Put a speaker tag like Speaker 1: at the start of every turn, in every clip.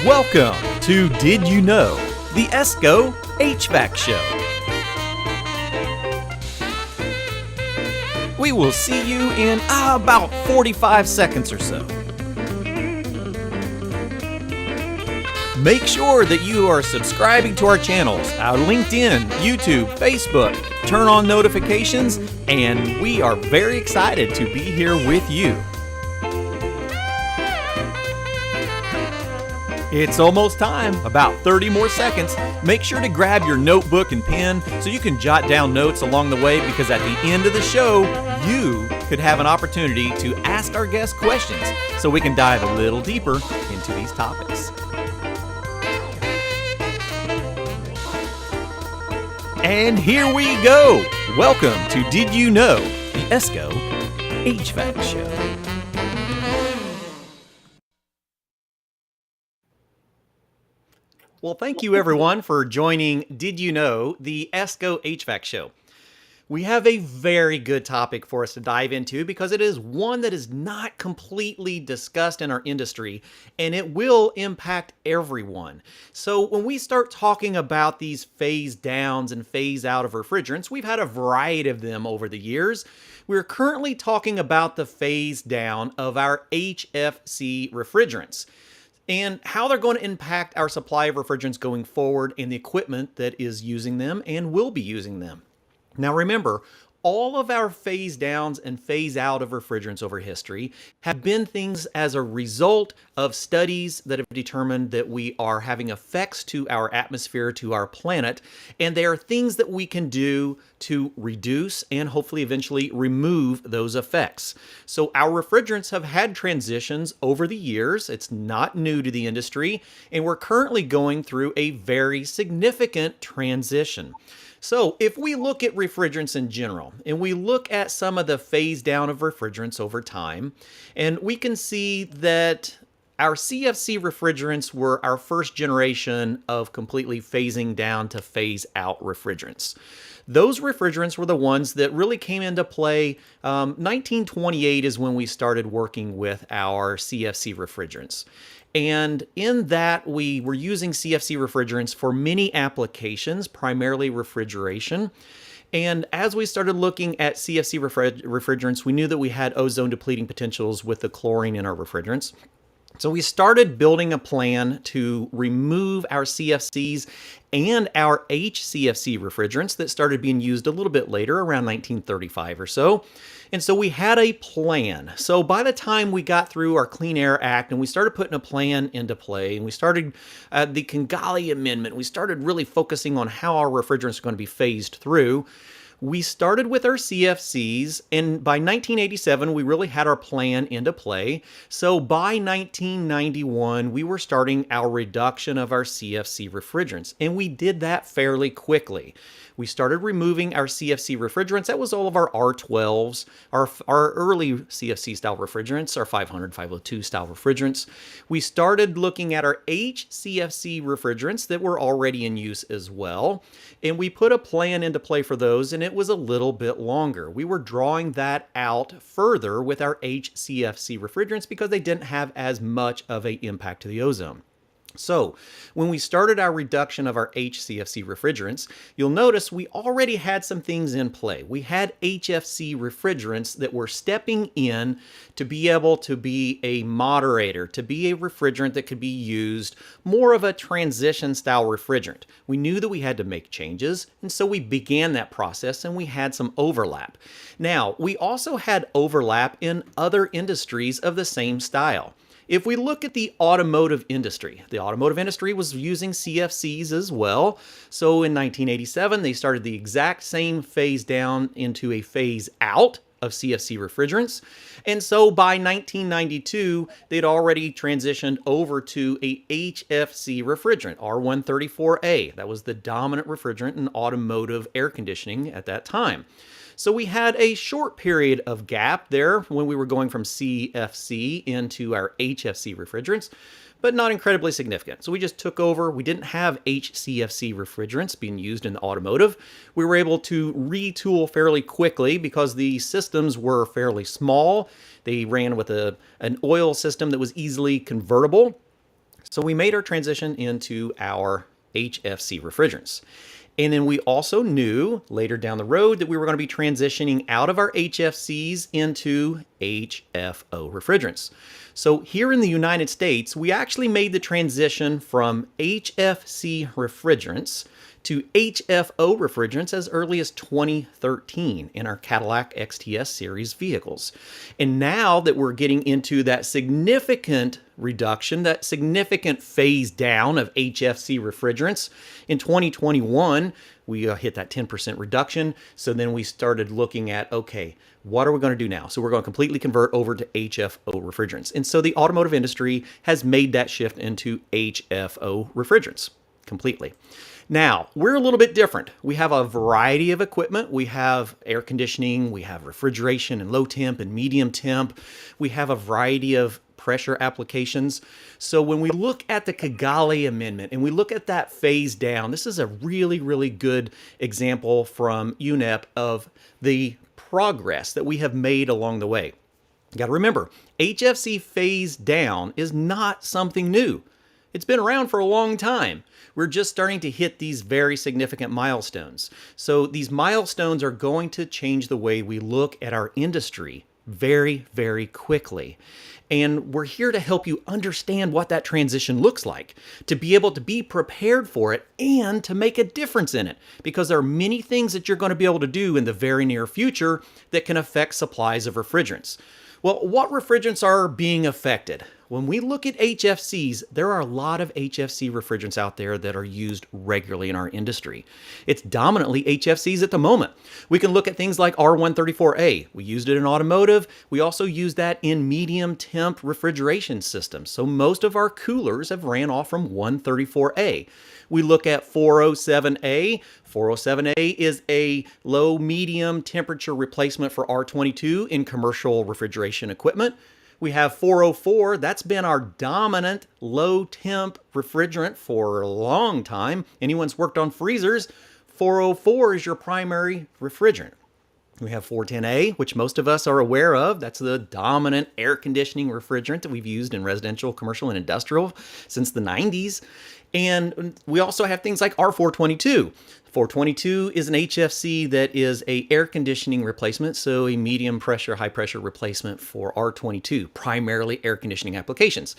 Speaker 1: Welcome to Did You Know? The ESCO HVAC Show. We will see you in about 45 seconds or so. Make sure that you are subscribing to our channels, our LinkedIn, YouTube, Facebook. Turn on notifications, and we are very excited to be here with you. It's almost time, about 30 more seconds. Make sure to grab your notebook and pen so you can jot down notes along the way, because at the end of the show, you could have an opportunity to ask our guests questions so we can dive a little deeper into these topics. And here we go. Welcome to Did You Know? The ESCO HVAC Show. Well, thank you everyone for joining Did You Know? The ESCO HVAC Show. We have a very good topic for us to dive into because it is one that is not completely discussed in our industry, and it will impact everyone. So when we start talking about these phase downs and phase out of refrigerants, we've had a variety of them over the years. We're currently talking about the phase down of our HFC refrigerants and how they're going to impact our supply of refrigerants going forward and the equipment that is using them and will be using them. Now remember, all of our phase downs and phase out of refrigerants over history have been things as a result of studies that have determined that we are having effects to our atmosphere, to our planet, and they are things that we can do to reduce and hopefully eventually remove those effects. So our refrigerants have had transitions over the years. It's not new to the industry, and we're currently going through a very significant transition. So if we look at refrigerants in general, and we look at some of the phase down of refrigerants over time, and we can see that our CFC refrigerants were our first generation of completely phasing down to phase out refrigerants. Those refrigerants were the ones that really came into play. 1928 is when we started working with our CFC refrigerants. And in that, we were using CFC refrigerants for many applications, primarily refrigeration. And as we started looking at CFC refrigerants, we knew that we had ozone depleting potentials with the chlorine in our refrigerants. So we started building a plan to remove our CFCs and our HCFC refrigerants that started being used a little bit later, around 1935 or so. And so we had a plan. So by the time we got through our Clean Air Act and we started putting a plan into play, and we started the Kigali Amendment, we started really focusing on how our refrigerants are going to be phased through. We started with our CFCs, and by 1987, we really had our plan into play. So by 1991, we were starting our reduction of our CFC refrigerants, and we did that fairly quickly. We started removing our CFC refrigerants. That was all of our R12s, our early CFC style refrigerants, our 500, 502 style refrigerants. We started looking at our HCFC refrigerants that were already in use as well. And we put a plan into play for those, and it was a little bit longer. We were drawing that out further with our HCFC refrigerants because they didn't have as much of an impact to the ozone. So when we started our reduction of our HCFC refrigerants, you'll notice we already had some things in play. We had HFC refrigerants that were stepping in to be able to be a moderator, to be a refrigerant that could be used, more of a transition style refrigerant. We knew that we had to make changes, and so we began that process, and we had some overlap. Now, we also had overlap in other industries of the same style. If we look at the automotive industry was using CFCs as well. So in 1987, they started the exact same phase down into a phase out of CFC refrigerants. And so by 1992, they'd already transitioned over to a HFC refrigerant, R134A. That was the dominant refrigerant in automotive air conditioning at that time. So we had a short period of gap there when we were going from CFC into our HFC refrigerants, but not incredibly significant. So we just took over. We didn't have HCFC refrigerants being used in the automotive. We were able to retool fairly quickly because the systems were fairly small. They ran with an oil system that was easily convertible. So we made our transition into our HFC refrigerants. And then we also knew later down the road that we were going to be transitioning out of our HFCs into HFO refrigerants. So here in the United States, we actually made the transition from HFC refrigerants to HFO refrigerants as early as 2013 in our Cadillac XTS series vehicles. And now that we're getting into that significant reduction, that significant phase down of HFC refrigerants, in 2021, we hit that 10% reduction. So then we started looking at, okay, what are we going to do now? So we're going to completely convert over to HFO refrigerants. And so the automotive industry has made that shift into HFO refrigerants completely. Now, we're a little bit different. We have a variety of equipment. We have air conditioning, we have refrigeration and low temp and medium temp. We have a variety of pressure applications. So when we look at the Kigali Amendment and we look at that phase down, this is a really, really good example from UNEP of the progress that we have made along the way. You got to remember, HFC phase down is not something new. It's been around for a long time. We're just starting to hit these very significant milestones. So these milestones are going to change the way we look at our industry very, very quickly. And we're here to help you understand what that transition looks like, to be able to be prepared for it and to make a difference in it, because there are many things that you're going to be able to do in the very near future that can affect supplies of refrigerants. Well, what refrigerants are being affected? When we look at HFCs, there are a lot of HFC refrigerants out there that are used regularly in our industry. It's dominantly HFCs at the moment. We can look at things like R134A. We used it in automotive. We also use that in medium temp refrigeration systems. So most of our coolers have ran off from 134A. We look at 407A. 407A is a low medium temperature replacement for R22 in commercial refrigeration equipment. We have 404, that's been our dominant low temp refrigerant for a long time. Anyone's worked on freezers, 404 is your primary refrigerant. We have 410A, which most of us are aware of. That's the dominant air conditioning refrigerant that we've used in residential, commercial, and industrial since the 90s. And we also have things like R422. 422 is an HFC that is a air conditioning replacement, so a medium pressure, high pressure replacement for R22, primarily air conditioning applications.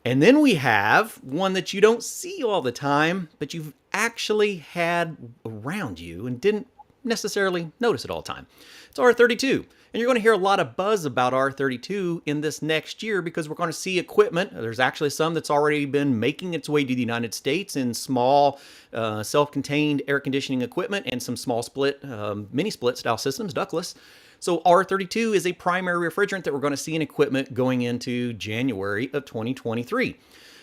Speaker 1: And then we have one that you don't see all the time, but you've actually had around you and didn't necessarily notice it all the time. It's R32. And you're going to hear a lot of buzz about R32 in this next year because we're going to see equipment. There's actually some that's already been making its way to the United States in small self-contained air conditioning equipment and some small split, mini split style systems, ductless. So R32 is a primary refrigerant that we're going to see in equipment going into January of 2023.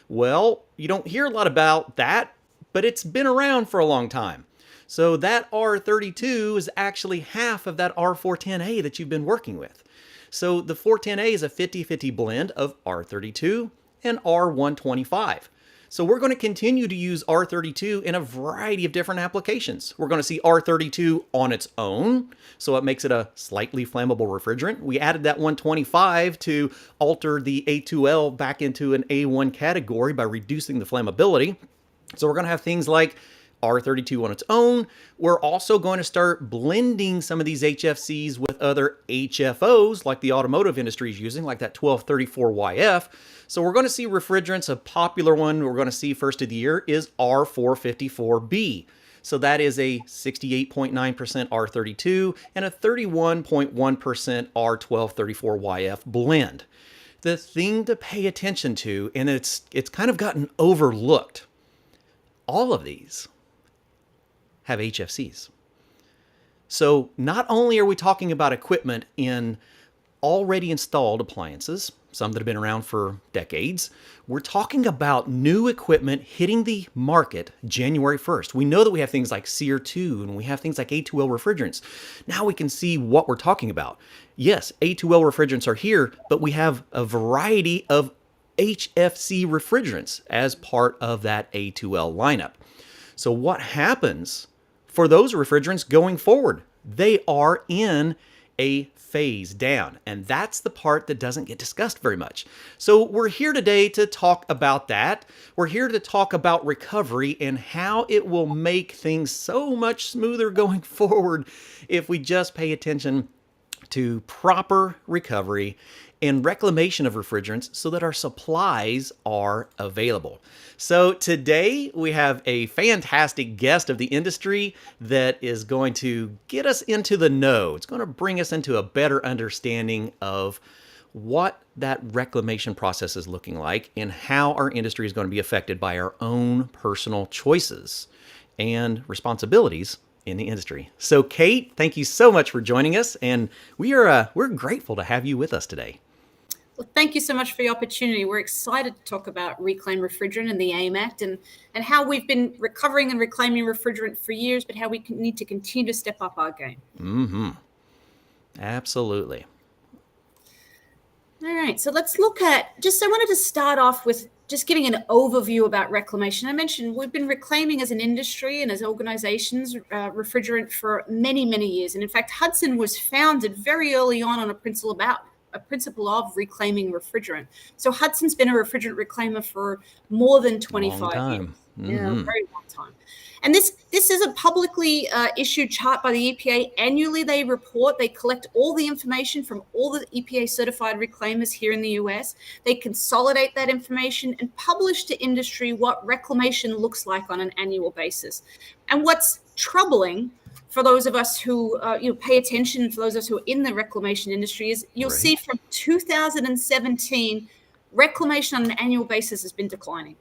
Speaker 1: Well, you don't hear a lot about that, but it's been around for a long time. So that R32 is actually half of that R410A that you've been working with. So the 410A is a 50-50 blend of R32 and R125. So we're going to continue to use R32 in a variety of different applications. We're going to see R32 on its own, so it makes it a slightly flammable refrigerant. We added that 125 to alter the A2L back into an A1 category by reducing the flammability. So we're going to have things like R32 on its own. We're also going to start blending some of these HFCs with other HFOs like the automotive industry is using, like that 1234YF. So we're going to see refrigerants. A popular one we're going to see first of the year is R454B. So that is a 68.9% R32 and a 31.1% R1234YF blend. The thing to pay attention to, and it's kind of gotten overlooked, all of these have HFCs. So not only are we talking about equipment in already installed appliances, some that have been around for decades, we're talking about new equipment hitting the market January 1st. We know that we have things like SEER2 and we have things like A2L refrigerants. Now we can see what we're talking about. Yes, A2L refrigerants are here, but we have a variety of HFC refrigerants as part of that A2L lineup. So what happens for those refrigerants going forward? They are in a phase down. And that's the part that doesn't get discussed very much. So we're here today to talk about that. We're here to talk about recovery and how it will make things so much smoother going forward if we just pay attention to proper recovery and reclamation of refrigerants so that our supplies are available. So today we have a fantastic guest of the industry that is going to get us into the know. It's going to bring us into a better understanding of what that reclamation process is looking like and how our industry is going to be affected by our own personal choices and responsibilities in the industry. So Kate, thank you so much for joining us, and we're grateful to have you with us today.
Speaker 2: Well, thank you so much for the opportunity. We're excited to talk about Reclaim Refrigerant and the AIM Act and how we've been recovering and reclaiming refrigerant for years, but how we need to continue to step up our game.
Speaker 1: Mm-hmm. Absolutely.
Speaker 2: All right, so let's look at, I wanted to start off with just giving an overview about reclamation. I mentioned we've been reclaiming as an industry and as organizations refrigerant for many, many years. And in fact, Hudson was founded very early on a principle of reclaiming refrigerant. So Hudson's been a refrigerant reclaimer for more than 25 years.
Speaker 1: Mm-hmm.
Speaker 2: Yeah, very long time. And this is a publicly issued chart by the EPA. Annually, they collect all the information from all the EPA certified reclaimers here in the US. They consolidate that information and publish to industry what reclamation looks like on an annual basis. And what's troubling for those of us who pay attention, for those of us who are in the reclamation industry, is you'll see from 2017, reclamation on an annual basis has been declining,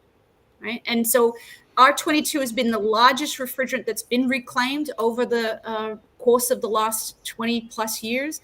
Speaker 2: right? And so R22 has been the largest refrigerant that's been reclaimed over the course of the last 20 plus years.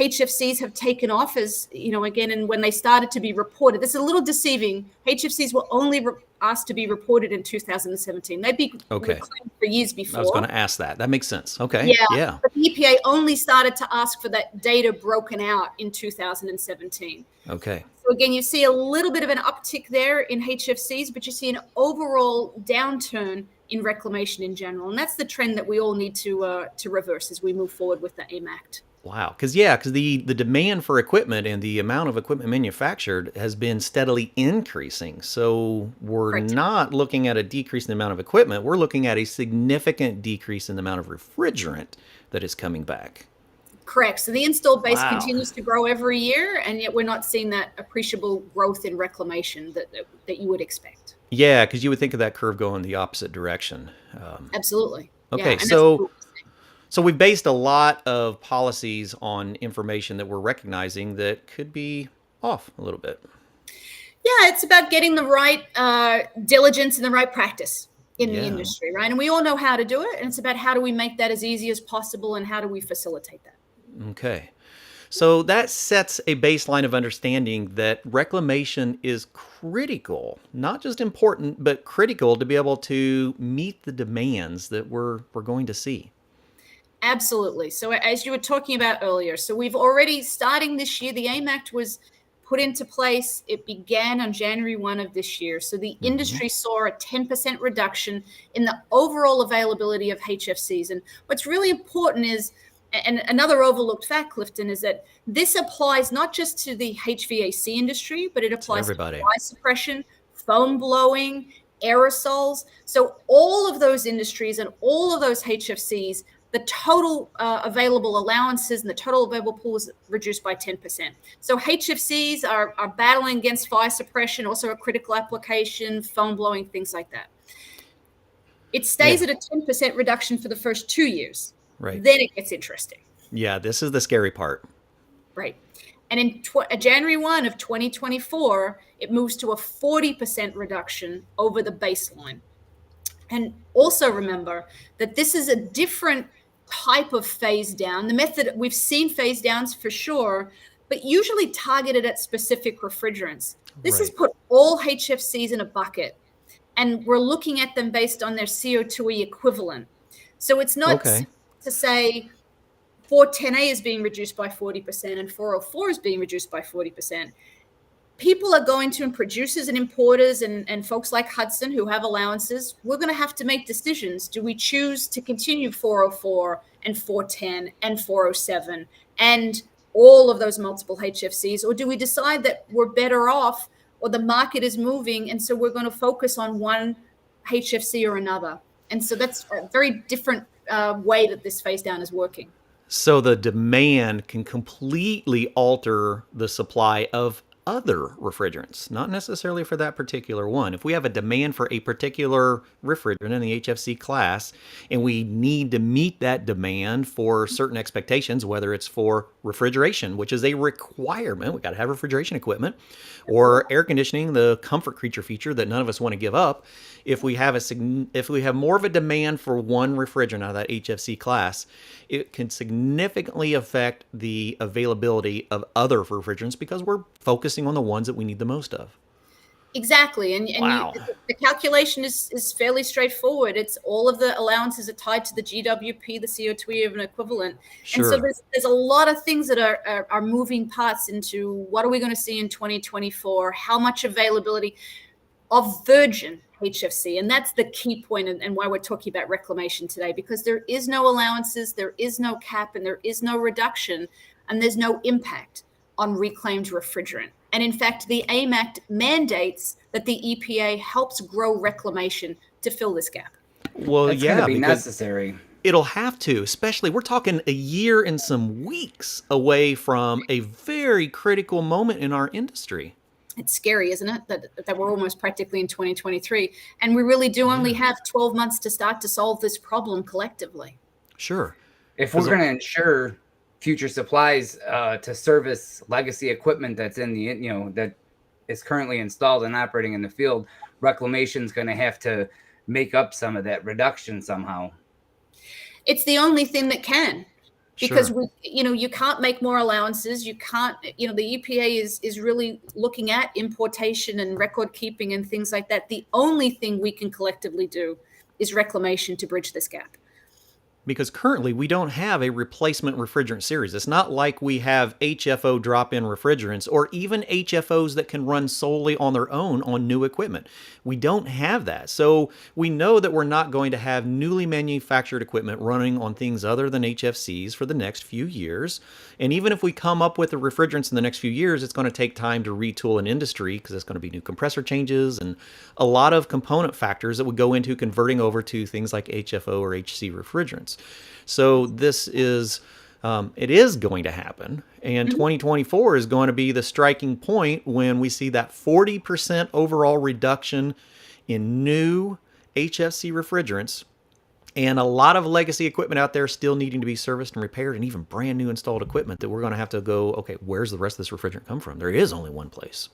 Speaker 2: HFCs have taken off as, again, and when they started to be reported, this is a little deceiving. HFCs were only asked to be reported in 2017. They'd be reclaimed for years before.
Speaker 1: I was going to ask that. That makes sense. Okay. Yeah.
Speaker 2: But the EPA only started to ask for that data broken out in 2017.
Speaker 1: Okay.
Speaker 2: So again, you see a little bit of an uptick there in HFCs, but you see an overall downturn in reclamation in general. And that's the trend that we all need to reverse as we move forward with the AIM Act.
Speaker 1: Wow. Because the demand for equipment and the amount of equipment manufactured has been steadily increasing. So we're not looking at a decrease in the amount of equipment. We're looking at a significant decrease in the amount of refrigerant that is coming back.
Speaker 2: Correct. So the installed base continues to grow every year, and yet we're not seeing that appreciable growth in reclamation that you would expect.
Speaker 1: Yeah, because you would think of that curve going the opposite direction.
Speaker 2: Absolutely.
Speaker 1: Okay,
Speaker 2: yeah,
Speaker 1: so we've based a lot of policies on information that we're recognizing that could be off a little bit.
Speaker 2: Yeah, it's about getting the right diligence and the right practice in the industry, right? And we all know how to do it, and it's about how do we make that as easy as possible and how do we facilitate that.
Speaker 1: Okay. So that sets a baseline of understanding that reclamation is critical, not just important, but critical to be able to meet the demands that we're going to see.
Speaker 2: Absolutely. So as you were talking about earlier, so we've already, starting this year, the AIM Act was put into place. It began on January 1 of this year. So the industry saw a 10% reduction in the overall availability of HFCs. And what's really important is, and another overlooked fact, Clifton, is that this applies not just to the HVAC industry, but it applies to fire suppression, foam blowing, aerosols. So all of those industries and all of those HFCs, the total available allowances and the total available pool is reduced by 10%. So HFCs are battling against fire suppression, also a critical application, foam blowing, things like that. It stays at a 10% reduction for the first 2 years.
Speaker 1: Right.
Speaker 2: Then it gets interesting.
Speaker 1: Yeah, this is the scary part.
Speaker 2: Right. And in January 1 of 2024, it moves to a 40% reduction over the baseline. And also remember that this is a different type of phase down. The method, we've seen phase downs for sure, but usually targeted at specific refrigerants. This has put all HFCs in a bucket, and we're looking at them based on their CO2e equivalent. So it's not to say 410A is being reduced by 40% and 404 is being reduced by 40%. people are going to, and producers and importers and folks like Hudson who have allowances, we're going to have to make decisions. Do we choose to continue 404 and 410 and 407 and all of those multiple HFCs, or do we decide that we're better off, or the market is moving, and so we're going to focus on one HFC or another? And so that's a very different way that this phase down is working.
Speaker 1: So the demand can completely alter the supply of other refrigerants, not necessarily for that particular one. If we have a demand for a particular refrigerant in the HFC class, and we need to meet that demand for certain expectations, whether it's for refrigeration, which is a requirement, we got to have refrigeration equipment, or air conditioning, the comfort creature feature that none of us want to give up. If we have more of a demand for one refrigerant out of that HFC class, it can significantly affect the availability of other refrigerants because we're focusing on the ones that we need the most of.
Speaker 2: Exactly. And
Speaker 1: Wow.
Speaker 2: the calculation is fairly straightforward. It's all of the allowances are tied to the GWP, the CO2 equivalent.
Speaker 1: Sure.
Speaker 2: And so there's a lot of things that are moving parts into what are we going to see in 2024, how much availability of virgin HFC. And that's the key point, and why we're talking about reclamation today, because there is no allowances, there is no cap, and there is no reduction, and there's no impact on reclaimed refrigerant. And in fact, the AIM Act mandates that the EPA helps grow reclamation to fill this gap.
Speaker 1: Well,
Speaker 3: That's going to be necessary.
Speaker 1: It'll have to, especially we're talking a year and some weeks away from a very critical moment in our industry.
Speaker 2: It's scary, isn't it? That we're almost practically in 2023. And we really do only have 12 months to start to solve this problem collectively.
Speaker 1: Sure.
Speaker 3: If we're going to ensure future supplies to service legacy equipment that's in the, that is currently installed and operating in the field, reclamation is going to have to make up some of that reduction somehow.
Speaker 2: It's the only thing that can, because
Speaker 1: Sure.
Speaker 2: you can't make more allowances. You can't, the EPA is really looking at importation and record keeping and things like that. The only thing we can collectively do is reclamation to bridge this gap.
Speaker 1: Because currently we don't have a replacement refrigerant series. It's not like we have HFO drop-in refrigerants or even HFOs that can run solely on their own on new equipment. We don't have that. So we know that we're not going to have newly manufactured equipment running on things other than HFCs for the next few years. And even if we come up with the refrigerants in the next few years, it's going to take time to retool an industry because it's going to be new compressor changes and a lot of component factors that would go into converting over to things like HFO or HC refrigerants. So this is, it is going to happen. And 2024 is going to be the striking point when we see that 40% overall reduction in new HFC refrigerants and a lot of legacy equipment out there still needing to be serviced and repaired, and even brand new installed equipment that we're going to have to go, okay, where's the rest of this refrigerant come from? There is only one place.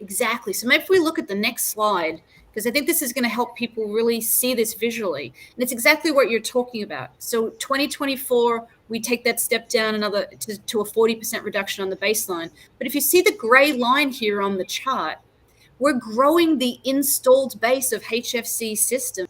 Speaker 2: Exactly. So maybe if we look at the next slide, because I think this is going to help people really see this visually. And it's exactly what you're talking about. So 2024, we take that step down another to a 40% reduction on the baseline. But if you see the gray line here on the chart, we're growing the installed base of HFC systems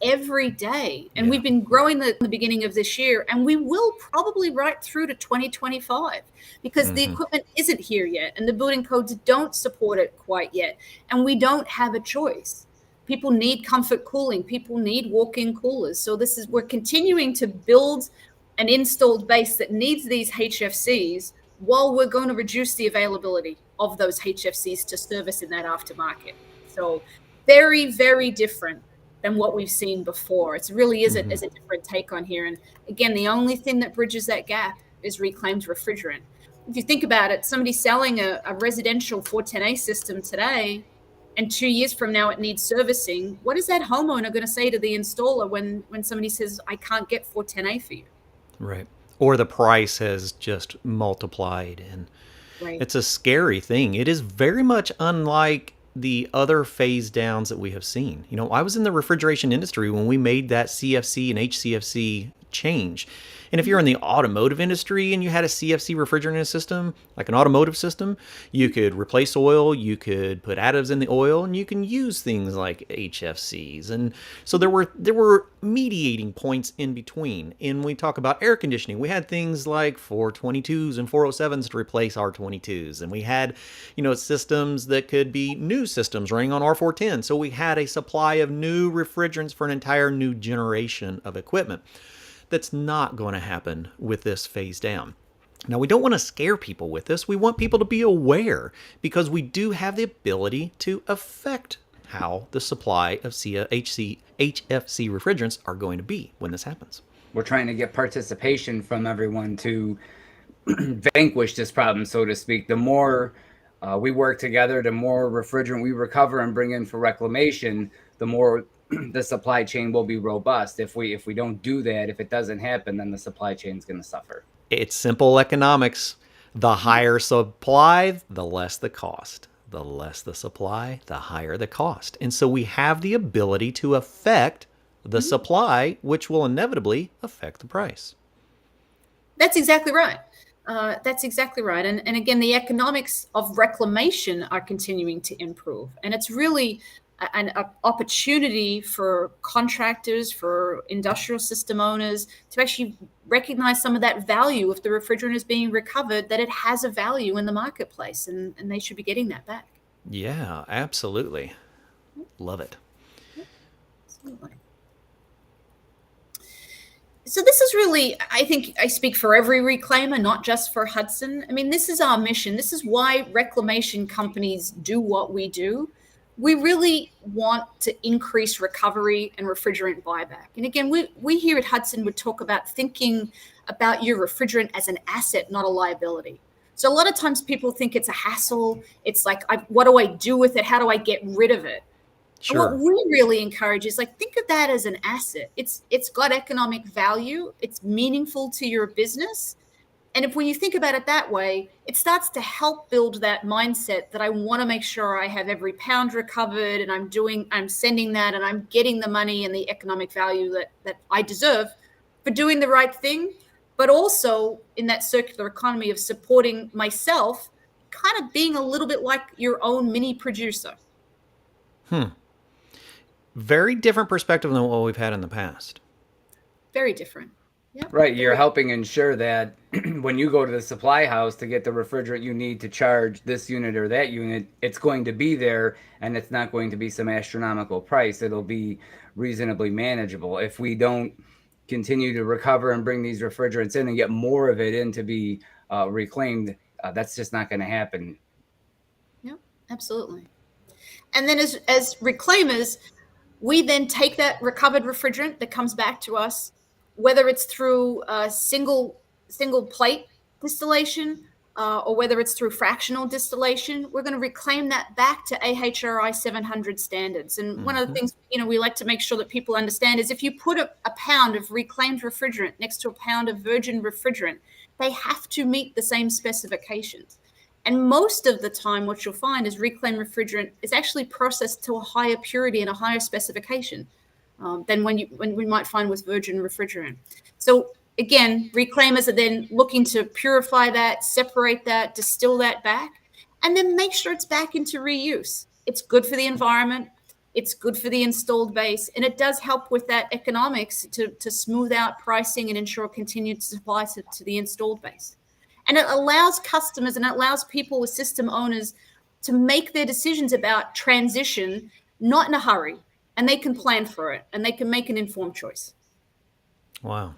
Speaker 2: every day. And we've been growing the beginning of this year, and we will probably right through to 2025 because the equipment isn't here yet and the building codes don't support it quite yet. And we don't have a choice. People need comfort cooling. People need walk-in coolers. So we're continuing to build an installed base that needs these HFCs while we're going to reduce the availability of those HFCs to service in that aftermarket. So very, very different than what we've seen before. It really is a different take on here. And again, the only thing that bridges that gap is reclaimed refrigerant. If you think about it, somebody selling a residential 410A system today, and 2 years from now it needs servicing, what is that homeowner going to say to the installer when somebody says, I can't get 410A for you?
Speaker 1: Right. Or the price has just multiplied. And it's a scary thing. It is very much unlike the other phase downs that we have seen. I was in the refrigeration industry when we made that CFC and HCFC change. And if you're in the automotive industry and you had a CFC refrigerant in a system, like an automotive system, you could replace oil, you could put additives in the oil, and you can use things like HFCs. And so there were mediating points in between. And when we talk about air conditioning, we had things like 422s and 407s to replace R22s. And we had, systems that could be new systems running on R410. So we had a supply of new refrigerants for an entire new generation of equipment. That's not going to happen with this phase down. Now, we don't want to scare people with this. We want people to be aware because we do have the ability to affect how the supply of HFC refrigerants are going to be when this happens.
Speaker 3: We're trying to get participation from everyone to vanquish this problem, so to speak. The more we work together, the more refrigerant we recover and bring in for reclamation, the more the supply chain will be robust. If we don't do that, if it doesn't happen, then the supply chain is going to suffer.
Speaker 1: It's simple economics. The higher supply, the less the cost. The less the supply, the higher the cost. And so we have the ability to affect the supply, which will inevitably affect the price.
Speaker 2: That's exactly right. That's exactly right. And again, the economics of reclamation are continuing to improve. And it's really an opportunity for contractors, for industrial system owners to actually recognize some of that value. If the refrigerant is being recovered, that it has a value in the marketplace, and they should be getting that back.
Speaker 1: Yeah, absolutely. Love it.
Speaker 2: Absolutely. So this is really, I think I speak for every reclaimer, not just for Hudson. I mean, this is our mission. This is why reclamation companies do what we do. We really want to increase recovery and refrigerant buyback. And again, we here at Hudson would talk about thinking about your refrigerant as an asset, not a liability. So a lot of times people think it's a hassle. It's like, what do I do with it? How do I get rid of it?
Speaker 1: Sure.
Speaker 2: And what we really encourage is think of that as an asset. It's got economic value. It's meaningful to your business. And if when you think about it that way, it starts to help build that mindset that I want to make sure I have every pound recovered and I'm sending that and I'm getting the money and the economic value that I deserve for doing the right thing, but also in that circular economy of supporting myself, kind of being a little bit like your own mini producer.
Speaker 1: Very different perspective than what we've had in the past.
Speaker 2: Very different. Yep.
Speaker 3: Right. You're helping ensure that when you go to the supply house to get the refrigerant you need to charge this unit or that unit, it's going to be there and it's not going to be some astronomical price. It'll be reasonably manageable. If we don't continue to recover and bring these refrigerants in and get more of it in to be reclaimed, that's just not going to happen.
Speaker 2: Yep, absolutely. And then as reclaimers, we then take that recovered refrigerant that comes back to us, whether it's through single plate distillation or whether it's through fractional distillation, we're going to reclaim that back to AHRI 700 standards. And one of the things we like to make sure that people understand is if you put a pound of reclaimed refrigerant next to a pound of virgin refrigerant, they have to meet the same specifications. And most of the time, what you'll find is reclaimed refrigerant is actually processed to a higher purity and a higher specification than when we might find with virgin refrigerant. So again, reclaimers are then looking to purify that, separate that, distill that back, and then make sure it's back into reuse. It's good for the environment. It's good for the installed base, and it does help with that economics to smooth out pricing and ensure continued supply to the installed base. And it allows customers and it allows people with system owners to make their decisions about transition, not in a hurry, and they can plan for it and they can make an informed choice.
Speaker 1: Wow.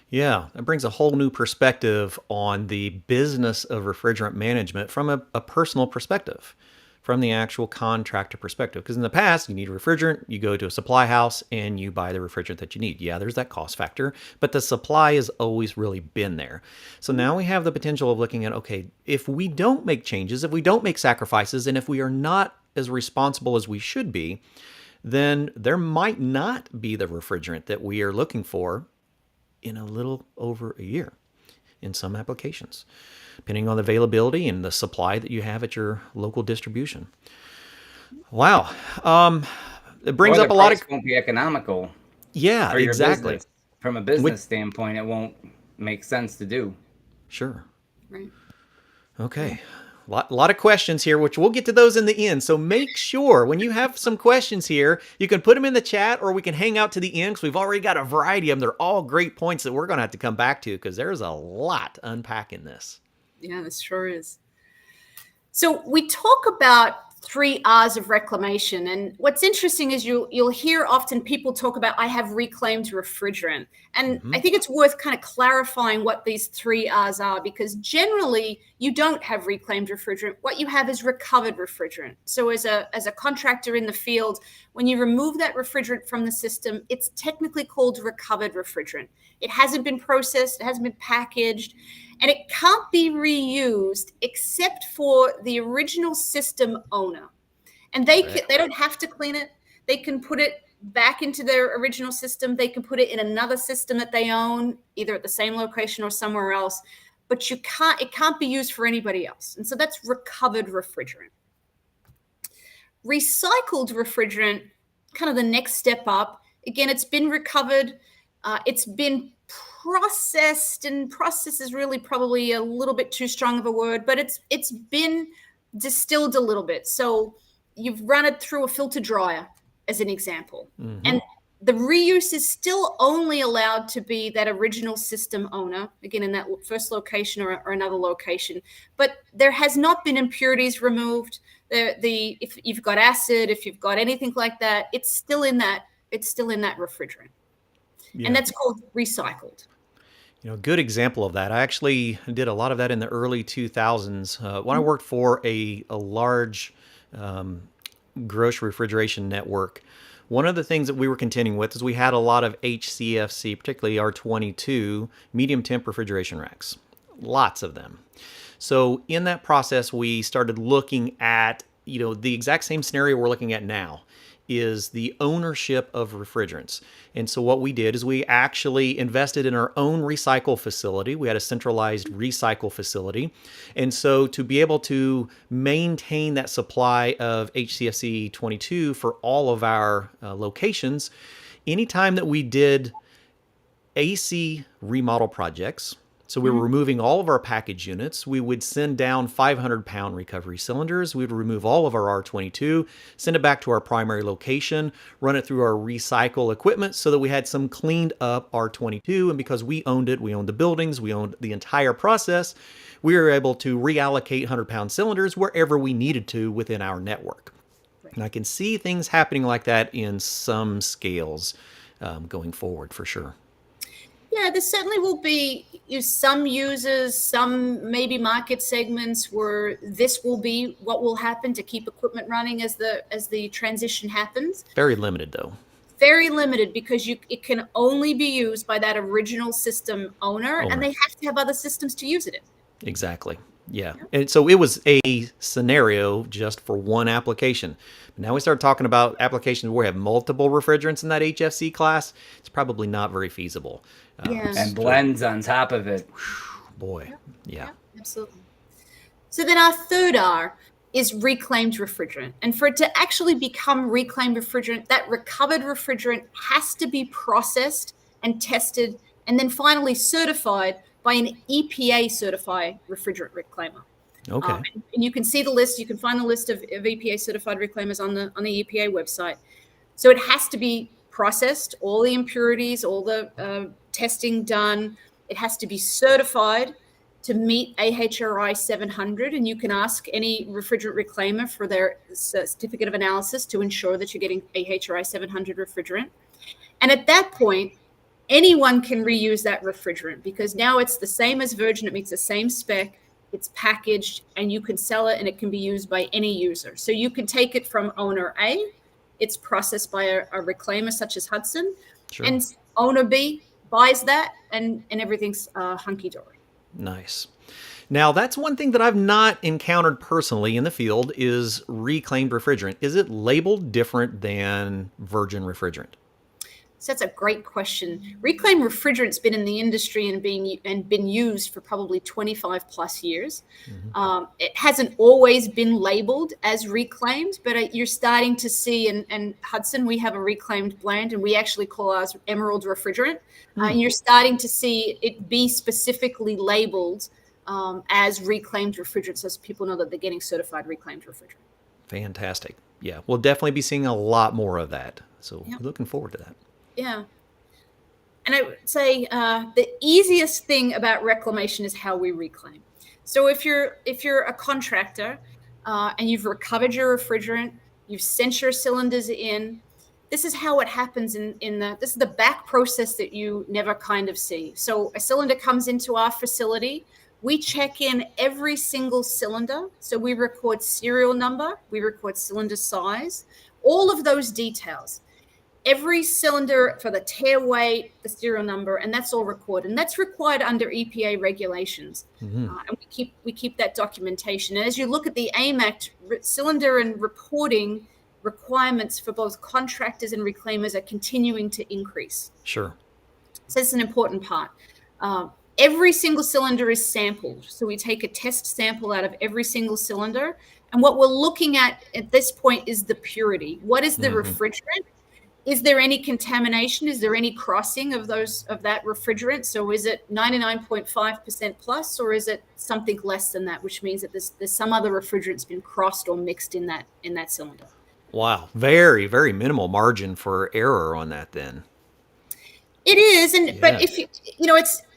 Speaker 1: Yeah, that brings a whole new perspective on the business of refrigerant management from a personal perspective, from the actual contractor perspective. Because in the past, you need a refrigerant, you go to a supply house and you buy the refrigerant that you need. Yeah, there's that cost factor, but the supply has always really been there. So now we have the potential of looking at, okay, if we don't make changes, if we don't make sacrifices, and if we are not as responsible as we should be, then there might not be the refrigerant that we are looking for in a little over a year in some applications, depending on the availability and the supply that you have at your local distribution. Wow. It brings up a lot of...
Speaker 3: won't be economical.
Speaker 1: Yeah, exactly.
Speaker 3: from a business standpoint, it won't make sense to do.
Speaker 1: Sure.
Speaker 2: Right.
Speaker 1: Okay. A lot of questions here, which we'll get to those in the end. So make sure when you have some questions here, you can put them in the chat or we can hang out to the end because we've already got a variety of them. They're all great points that we're going to have to come back to because there's a lot to unpack in this.
Speaker 2: Yeah, this sure is. So we talk about 3 R's of reclamation. And what's interesting is you'll hear often people talk about, I have reclaimed refrigerant. And I think it's worth kind of clarifying what these 3 R's are, because generally you don't have reclaimed refrigerant. What you have is recovered refrigerant. So as a contractor in the field, when you remove that refrigerant from the system, it's technically called recovered refrigerant. It hasn't been processed, it hasn't been packaged, and it can't be reused except for the original system owner. And they don't have to clean it. They can put it back into their original system. They can put it in another system that they own, either at the same location or somewhere else. But it can't be used for anybody else. And so that's recovered refrigerant. Recycled refrigerant, kind of the next step up. Again, it's been recovered. It's been processed, and process is really probably a little bit too strong of a word, but it's been distilled a little bit. So you've run it through a filter dryer as an example. And the reuse is still only allowed to be that original system owner, again, in that first location or another location. But there has not been impurities removed. If you've got acid, if you've got anything like that, it's still in that refrigerant. Yeah. And that's called recycled.
Speaker 1: You know, a good example of that. I actually did a lot of that in the early 2000s when I worked for a large grocery refrigeration network. One of the things that we were contending with is we had a lot of HCFC, particularly R22, medium temp refrigeration racks. Lots of them. So in that process, we started looking at, the exact same scenario we're looking at now is the ownership of refrigerants. And so what we did is we actually invested in our own recycle facility. We had a centralized recycle facility. And so to be able to maintain that supply of HCFC 22 for all of our locations, anytime that we did AC remodel projects, so we were removing all of our package units. We would send down 500-pound recovery cylinders. We would remove all of our R22, send it back to our primary location, run it through our recycle equipment so that we had some cleaned up R22. And because we owned it, we owned the buildings, we owned the entire process, we were able to reallocate 100-pound cylinders wherever we needed to within our network. And I can see things happening like that in some scales going forward for sure.
Speaker 2: Yeah, there certainly will be some users, some maybe market segments where this will be what will happen to keep equipment running as the transition happens.
Speaker 1: Very limited though.
Speaker 2: Very limited because it can only be used by that original system owner. And they have to have other systems to use it in.
Speaker 1: Exactly. Yeah. And so it was a scenario just for one application. But now we start talking about applications where we have multiple refrigerants in that HFC class. It's probably not very feasible.
Speaker 3: And blends on top of it.
Speaker 1: Boy. Yeah.
Speaker 2: Absolutely. So then our third R is reclaimed refrigerant. And for it to actually become reclaimed refrigerant, that recovered refrigerant has to be processed and tested and then finally certified by an EPA certified refrigerant reclaimer.
Speaker 1: Okay.
Speaker 2: And you can see the list. You can find the list of EPA certified reclaimers on the EPA website. So it has to be processed, all the impurities, all the testing done. It has to be certified to meet AHRI 700. And you can ask any refrigerant reclaimer for their certificate of analysis to ensure that you're getting AHRI 700 refrigerant. And at that point, anyone can reuse that refrigerant because now it's the same as virgin. It meets the same spec. It's packaged and you can sell it and it can be used by any user. So you can take it from owner A. It's processed by a reclaimer such as Hudson. Sure. And owner B buys that and everything's hunky-dory.
Speaker 1: Nice. Now, that's one thing that I've not encountered personally in the field is reclaimed refrigerant. Is it labeled different than virgin refrigerant?
Speaker 2: So that's a great question. Reclaimed refrigerant's been in the industry and been used for probably 25 plus years. It hasn't always been labeled as reclaimed, but you're starting to see, and Hudson, we have a reclaimed blend, and we actually call ours Emerald Refrigerant. And you're starting to see it be specifically labeled as reclaimed refrigerant, so people know that they're getting certified reclaimed refrigerant.
Speaker 1: Fantastic. Yeah, we'll definitely be seeing a lot more of that. So
Speaker 2: Yep.
Speaker 1: looking forward to that.
Speaker 2: Yeah. And I would say the easiest thing about reclamation is how we reclaim. So if you're a contractor and you've recovered your refrigerant, you've sent your cylinders in, this is how it happens this is the back process that you never kind of see. So a cylinder comes into our facility. We check in every single cylinder. So we record serial number, we record cylinder size, all of those details. Every cylinder for the tear weight, the serial number, and that's all recorded. And that's required under EPA regulations. And we keep that documentation. And as you look at the AIM Act, cylinder and reporting requirements for both contractors and reclaimers are continuing to increase.
Speaker 1: Sure.
Speaker 2: So that's an important part. Every single cylinder is sampled. So we take a test sample out of every single cylinder. And what we're looking at this point is the purity. What is the refrigerant? Is there any contamination? Is there any crossing of that refrigerant? So is it 99.5% plus, or is it something less than that, which means that there's some other refrigerant's been crossed or mixed in that cylinder?
Speaker 1: Wow. Very, very minimal margin for error on that then.
Speaker 2: It is, but if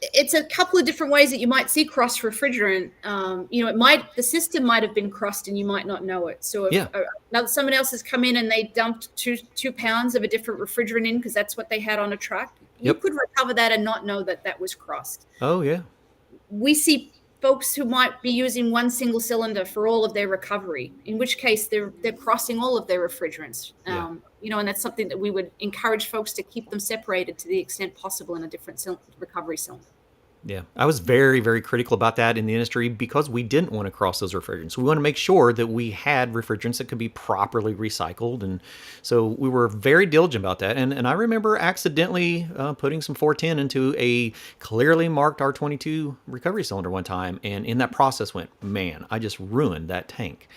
Speaker 2: it's a couple of different ways that you might see cross refrigerant. The system might have been crossed and you might not know it. So if someone else has come in and they dumped two pounds of a different refrigerant in because that's what they had on a truck, you could recover that and not know that was crossed.
Speaker 1: Oh yeah. We
Speaker 2: see folks who might be using one single cylinder for all of their recovery, in which case they're crossing all of their refrigerants. And that's something that we would encourage folks to keep them separated to the extent possible in a different recovery cylinder.
Speaker 1: Yeah, I was very, very critical about that in the industry because we didn't want to cross those refrigerants. We want to make sure that we had refrigerants that could be properly recycled. And so we were very diligent about that. And I remember accidentally putting some 410 into a clearly marked R22 recovery cylinder one time. And in that process man, I just ruined that tank.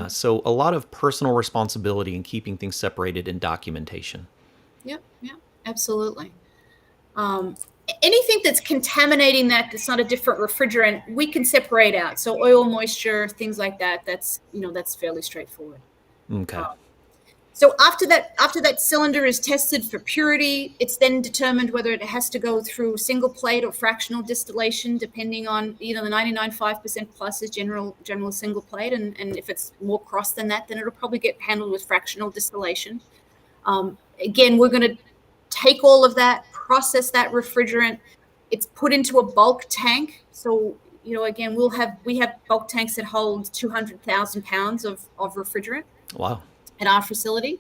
Speaker 1: So a lot of personal responsibility in keeping things separated and documentation.
Speaker 2: Yep, absolutely. Anything that's contaminating that's not a different refrigerant, we can separate out. So oil, moisture, things like that, that's fairly straightforward.
Speaker 1: Okay.
Speaker 2: So after that cylinder is tested for purity, it's then determined whether it has to go through single plate or fractional distillation, depending on the 99.5% plus is general single plate, and if it's more cross than that, then it'll probably get handled with fractional distillation. Again, we're going to take all of that, process that refrigerant. It's put into a bulk tank. So again, we have bulk tanks that hold 200,000 pounds of refrigerant.
Speaker 1: Wow.
Speaker 2: At our facility.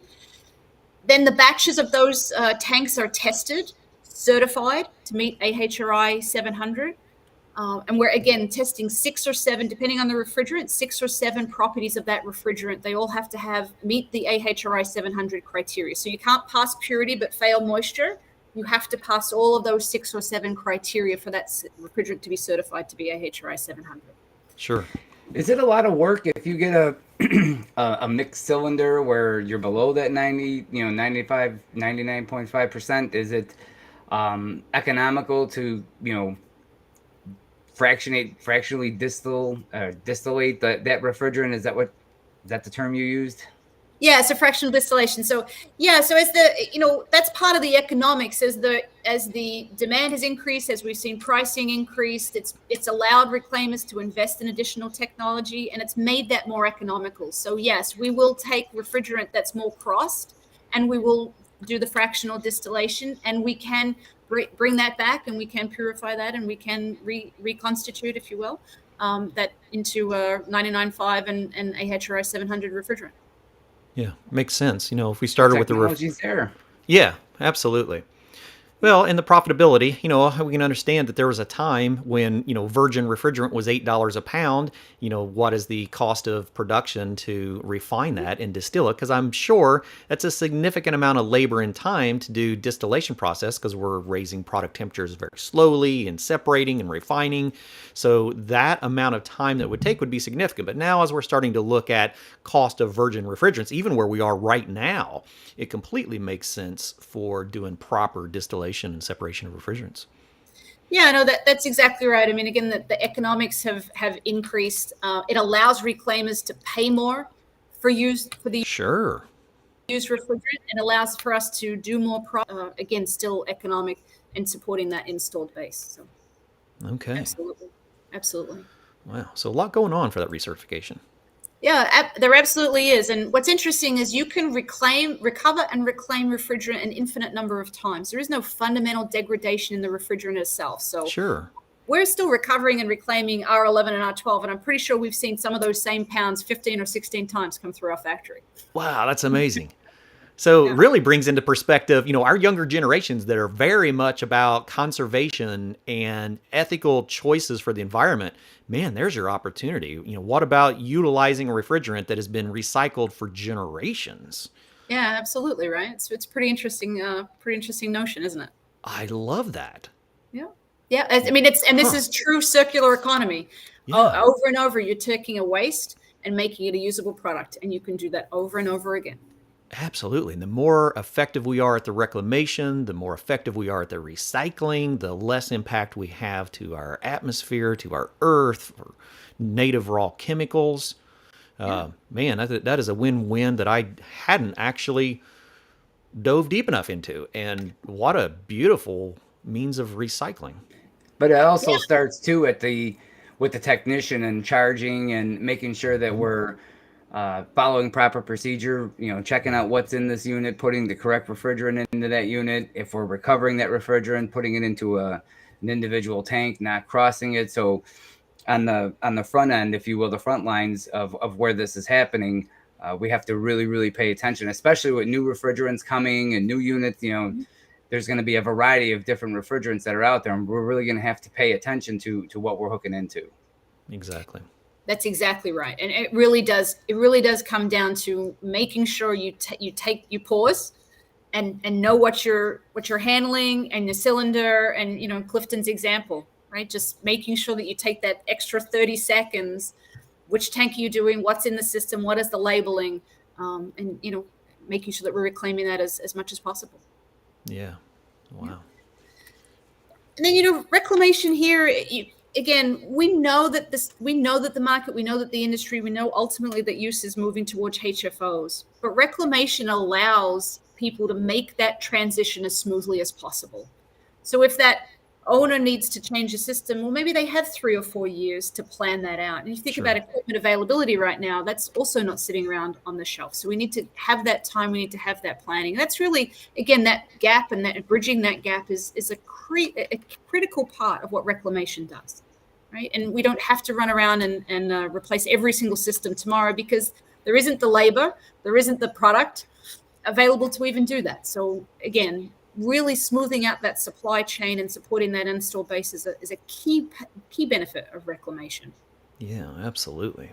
Speaker 2: Then the batches of those tanks are tested, certified to meet AHRI 700. And we're, again, testing 6 or 7, depending on the refrigerant, 6 or 7 properties of that refrigerant. They all have to meet the AHRI 700 criteria. So you can't pass purity but fail moisture. You have to pass all of those 6 or 7 criteria for that refrigerant to be certified to be AHRI 700.
Speaker 1: Sure.
Speaker 3: Is it a lot of work if you get a mixed cylinder where you're below that 99.5%? Is it economical to fractionally distillate that refrigerant? Is that the term you used?
Speaker 2: Yeah, it's a fractional distillation. So as that's part of the economics. As the demand has increased, as we've seen pricing increased, it's allowed reclaimers to invest in additional technology, and it's made that more economical. So yes, we will take refrigerant that's more crossed, and we will do the fractional distillation, and we can bring that back, and we can purify that, and we can reconstitute, if you will, that into 99.5 and AHRI 700 refrigerant.
Speaker 1: Yeah, makes sense. If we started with the
Speaker 3: technology's there.
Speaker 1: Yeah, absolutely. Well, and the profitability, we can understand that there was a time when, virgin refrigerant was $8 a pound. What is the cost of production to refine that and distill it? Because I'm sure that's a significant amount of labor and time to do distillation process because we're raising product temperatures very slowly and separating and refining. So that amount of time that would take would be significant. But now as we're starting to look at cost of virgin refrigerants, even where we are right now, it completely makes sense for doing proper distillation and separation of refrigerants.
Speaker 2: Yeah, no, that's exactly right. I mean, again, the economics have increased. It allows reclaimers to pay more for the
Speaker 1: Sure.
Speaker 2: used refrigerant, and allows for us to do more. Again, still economic and supporting that installed base. So,
Speaker 1: Okay.
Speaker 2: absolutely, absolutely.
Speaker 1: Wow. So a lot going on for that recertification.
Speaker 2: Yeah, there absolutely is. And what's interesting is you can recover and reclaim refrigerant an infinite number of times. There is no fundamental degradation in the refrigerant itself. So
Speaker 1: Sure.
Speaker 2: we're still recovering and reclaiming R11 and R12. And I'm pretty sure we've seen some of those same pounds 15 or 16 times come through our factory.
Speaker 1: Wow, that's amazing. So it really brings into perspective, our younger generations that are very much about conservation and ethical choices for the environment. Man, there's your opportunity. What about utilizing a refrigerant that has been recycled for generations?
Speaker 2: Yeah, absolutely. Right. It's pretty interesting notion, isn't it?
Speaker 1: I love that.
Speaker 2: Yeah. Yeah. I mean, this is true circular economy.
Speaker 1: Yeah.
Speaker 2: Over and over, you're taking a waste and making it a usable product. And you can do that over and over again.
Speaker 1: Absolutely. And the more effective we are at the reclamation, the more effective we are at the recycling, the less impact we have to our atmosphere, to our earth, for native raw chemicals. Man, that is a win-win that I hadn't actually dove deep enough into. And what a beautiful means of recycling.
Speaker 3: But it also starts too with the technician and charging and making sure that we're following proper procedure, checking out what's in this unit, putting the correct refrigerant into that unit. If we're recovering that refrigerant, putting it into an individual tank, not crossing it. So on the front end, if you will, the front lines of where this is happening, we have to really, really pay attention, especially with new refrigerants coming and new units. There's going to be a variety of different refrigerants that are out there, and we're really going to have to pay attention to what we're hooking into.
Speaker 1: Exactly.
Speaker 2: That's exactly right. And it really does come down to making sure you pause and know what you're handling, and the cylinder, and Clifton's example, right? Just making sure that you take that extra 30 seconds. Which tank are you doing? What's in the system? What is the labeling? And making sure that we're reclaiming that as much as possible.
Speaker 1: Yeah. Wow.
Speaker 2: And then reclamation here. Again, we know that the market, we know that the industry, we know ultimately that use is moving towards HFOs, but reclamation allows people to make that transition as smoothly as possible. So if that owner needs to change a system, well, maybe they have 3 or 4 years to plan that out. And if you think about equipment availability right now, that's also not sitting around on the shelf. So we need to have that time. We need to have that planning. And that's really, again, that gap, and that bridging that gap is a critical part of what reclamation does. Right. And we don't have to run around and replace every single system tomorrow, because there isn't the labor, there isn't the product available to even do that. So again, really smoothing out that supply chain and supporting that install base is a key benefit of reclamation.
Speaker 1: Yeah, absolutely.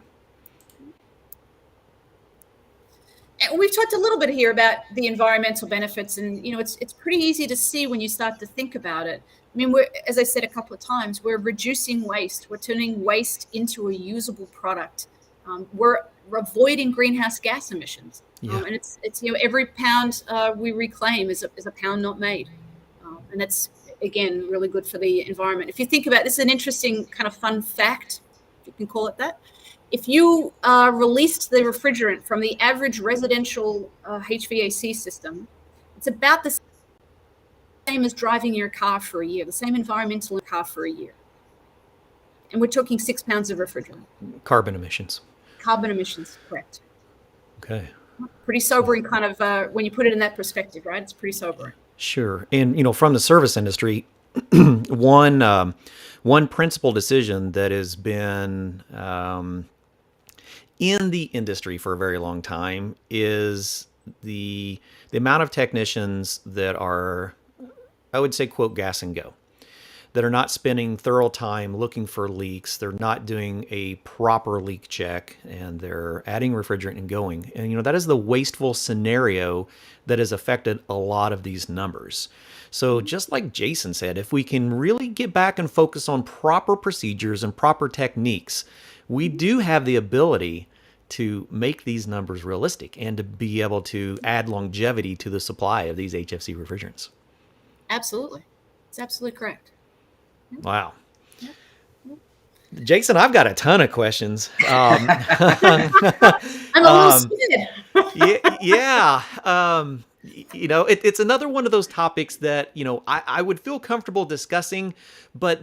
Speaker 2: And we've talked a little bit here about the environmental benefits, and it's pretty easy to see when you start to think about it. I mean, as I said a couple of times, we're reducing waste. We're turning waste into a usable product. We're avoiding greenhouse gas emissions. And it's every pound we reclaim is a pound not made. And that's, again, really good for the environment. If you think about this, is an interesting kind of fun fact, if you can call it that. If you released the refrigerant from the average residential HVAC system, it's about the same as driving your car for a year, the same environmental car for a year. And we're talking 6 pounds of refrigerant.
Speaker 1: Carbon emissions.
Speaker 2: Carbon emissions, correct.
Speaker 1: Okay.
Speaker 2: Pretty sobering kind of when you put it in that perspective, right? It's pretty sobering.
Speaker 1: Sure. And, from the service industry, one principal decision that has been in the industry for a very long time is the amount of technicians that are I would say, quote, gas and go, that are not spending thorough time looking for leaks. They're not doing a proper leak check, and they're adding refrigerant and going. And, that is the wasteful scenario that has affected a lot of these numbers. So just like Jason said, if we can really get back and focus on proper procedures and proper techniques, we do have the ability to make these numbers realistic and to be able to add longevity to the supply of these HFC refrigerants.
Speaker 2: Absolutely. It's absolutely correct.
Speaker 1: Wow. Jason, I've got a ton of questions.
Speaker 2: I'm a little scared.
Speaker 1: Yeah. It's another one of those topics that, I would feel comfortable discussing, but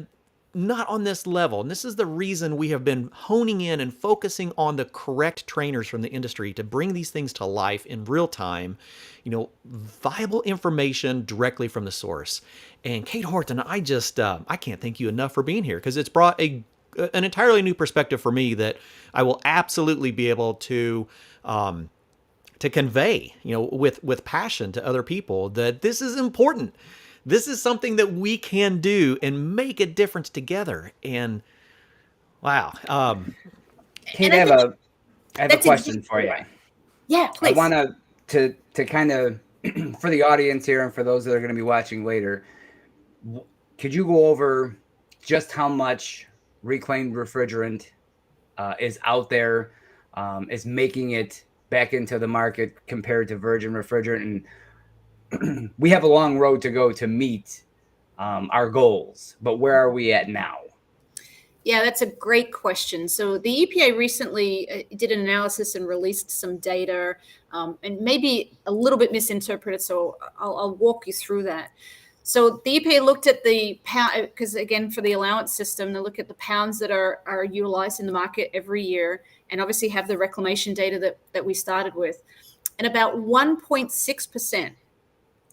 Speaker 1: not on this level. And this is the reason we have been honing in and focusing on the correct trainers from the industry to bring these things to life in real time, viable information directly from the source. And Kate Horton, I can't thank you enough for being here, because it's brought an entirely new perspective for me that I will absolutely be able to convey, with passion to other people, that this is important. This is something that we can do and make a difference together. And wow.
Speaker 3: Kate, I have a question for you.
Speaker 2: Yeah, please.
Speaker 3: I want to kind of, for the audience here and for those that are going to be watching later, could you go over just how much reclaimed refrigerant is out there, is making it back into the market compared to virgin refrigerant? And we have a long road to go to meet our goals, but where are we at now?
Speaker 2: Yeah, that's a great question. So the EPA recently did an analysis and released some data, and maybe a little bit misinterpreted, so I'll walk you through that. So the EPA looked at the pound, because again, for the allowance system, they look at the pounds that are utilized in the market every year, and obviously have the reclamation data that we started with. And about 1.6%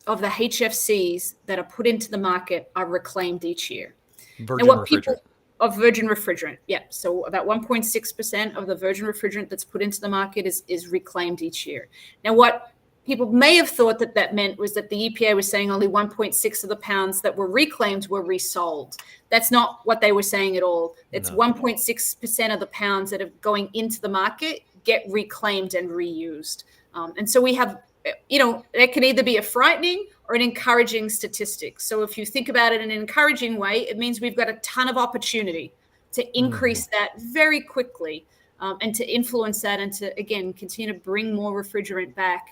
Speaker 2: of the HFCs that are put into the market are reclaimed each year.
Speaker 1: Virgin refrigerant.
Speaker 2: Of virgin refrigerant, yeah. So about 1.6% of the virgin refrigerant that's put into the market is reclaimed each year. Now, what people may have thought that meant was that the EPA was saying only 1.6 of the pounds that were reclaimed were resold. That's not what they were saying at all. It's 1.6% of the pounds that are going into the market get reclaimed and reused. And so we have, that can either be a frightening or an encouraging statistic. So if you think about it in an encouraging way, it means we've got a ton of opportunity to increase that very quickly, and to influence that, and to, again, continue to bring more refrigerant back.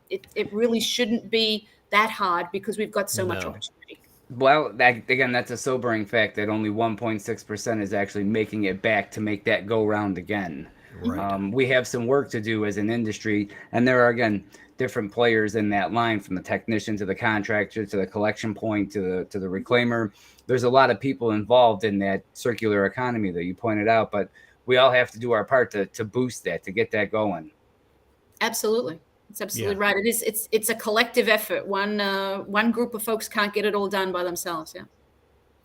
Speaker 2: It really shouldn't be that hard, because we've got so much opportunity.
Speaker 3: Well, that's a sobering fact that only 1.6% is actually making it back to make that go round again. Right. We have some work to do as an industry, and there are, again, different players in that line, from the technician to the contractor to the collection point to the reclaimer. There's a lot of people involved in that circular economy that you pointed out, but we all have to do our part to boost that, to get that going.
Speaker 2: Absolutely. It's absolutely right. It's a collective effort. One group of folks can't get it all done by themselves. Yeah.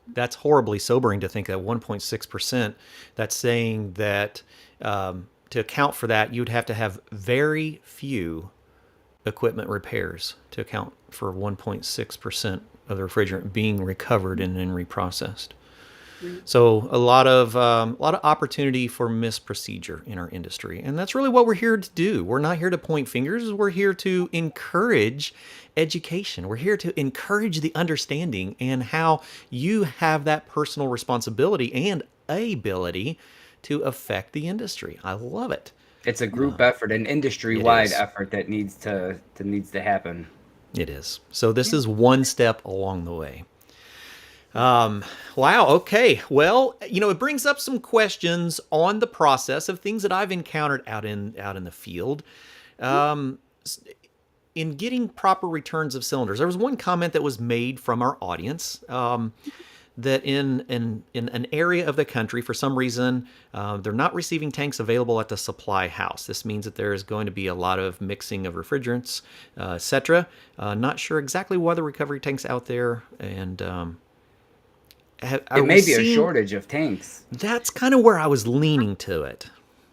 Speaker 1: That's horribly sobering to think that 1.6%, that's saying that to account for that, you'd have to have very few equipment repairs to account for 1.6% of the refrigerant being recovered and then reprocessed. So a lot of opportunity for misprocedure in our industry, and that's really what we're here to do. We're not here to point fingers. We're here to encourage education. We're here to encourage the understanding and how you have that personal responsibility and ability to affect the industry. I love it.
Speaker 3: It's a group effort, an industry-wide effort that needs to happen.
Speaker 1: It is. So this is one step along the way. Wow. Okay. Well, it brings up some questions on the process of things that I've encountered out in the field. In getting proper returns of cylinders, there was one comment that was made from our audience, that in an area of the country, for some reason, they're not receiving tanks available at the supply house. This means that there is going to be a lot of mixing of refrigerants, etc. Not sure exactly why the recovery tank's out there, and
Speaker 3: it may be a shortage of tanks.
Speaker 1: That's kind of where I was leaning to it.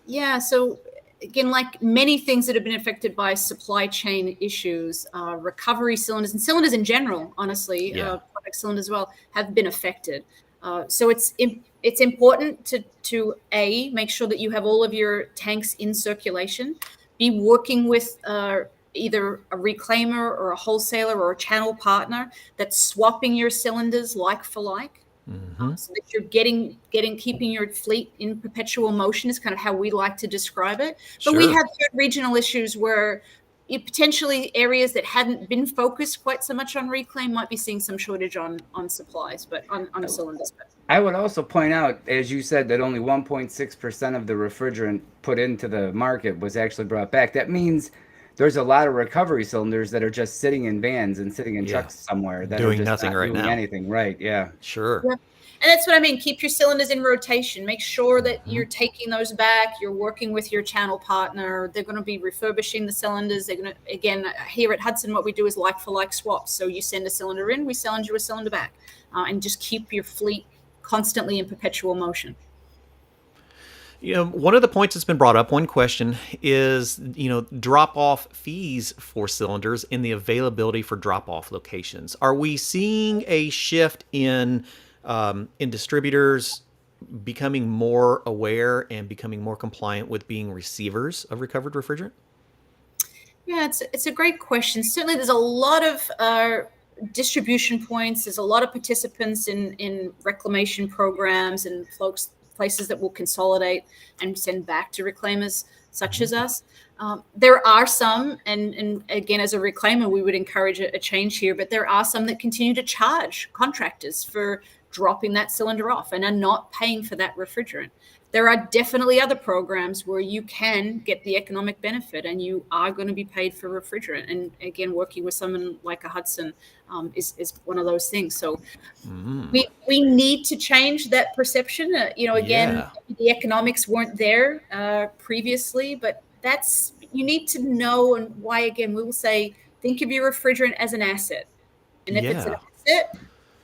Speaker 2: Yeah. So again, like many things that have been affected by supply chain issues, recovery cylinders and cylinders in general, honestly, HVAC cylinders as well, have been affected. So it's important to make sure that you have all of your tanks in circulation, be working with either a reclaimer or a wholesaler or a channel partner that's swapping your cylinders like for like. So that you're keeping your fleet in perpetual motion is kind of how we like to describe it. But we have regional issues where potentially areas that hadn't been focused quite so much on reclaim might be seeing some shortage on supplies, but on cylinders.
Speaker 3: I would also point out, as you said, that only 1.6% of the refrigerant put into the market was actually brought back. That means there's a lot of recovery cylinders that are just sitting in vans and sitting in trucks somewhere that
Speaker 1: doing
Speaker 3: are just
Speaker 1: nothing
Speaker 3: not
Speaker 1: right
Speaker 3: doing
Speaker 1: now.
Speaker 3: anything right. Yeah.
Speaker 1: Sure.
Speaker 2: Yeah. And that's what I mean. Keep your cylinders in rotation. Make sure that you're taking those back. You're working with your channel partner. They're going to be refurbishing the cylinders. They're going to, again, here at Hudson, what we do is like for like swaps. So you send a cylinder in, we send you a cylinder back, and just keep your fleet constantly in perpetual motion.
Speaker 1: One of the points that's been brought up, one question is, drop-off fees for cylinders and the availability for drop-off locations. Are we seeing a shift in distributors becoming more aware and becoming more compliant with being receivers of recovered refrigerant?
Speaker 2: Yeah, it's a great question. Certainly, there's a lot of distribution points. There's a lot of participants in reclamation programs and places that will consolidate and send back to reclaimers such as us. There are some, and again, as a reclaimer, we would encourage a change here, but there are some that continue to charge contractors for dropping that cylinder off and are not paying for that refrigerant. There are definitely other programs where you can get the economic benefit and you are going to be paid for refrigerant. And again, working with someone like a Hudson is one of those things. So we need to change that perception. The economics weren't there previously, but you need to know, and why, again, we will say, think of your refrigerant as an asset. And if it's an asset,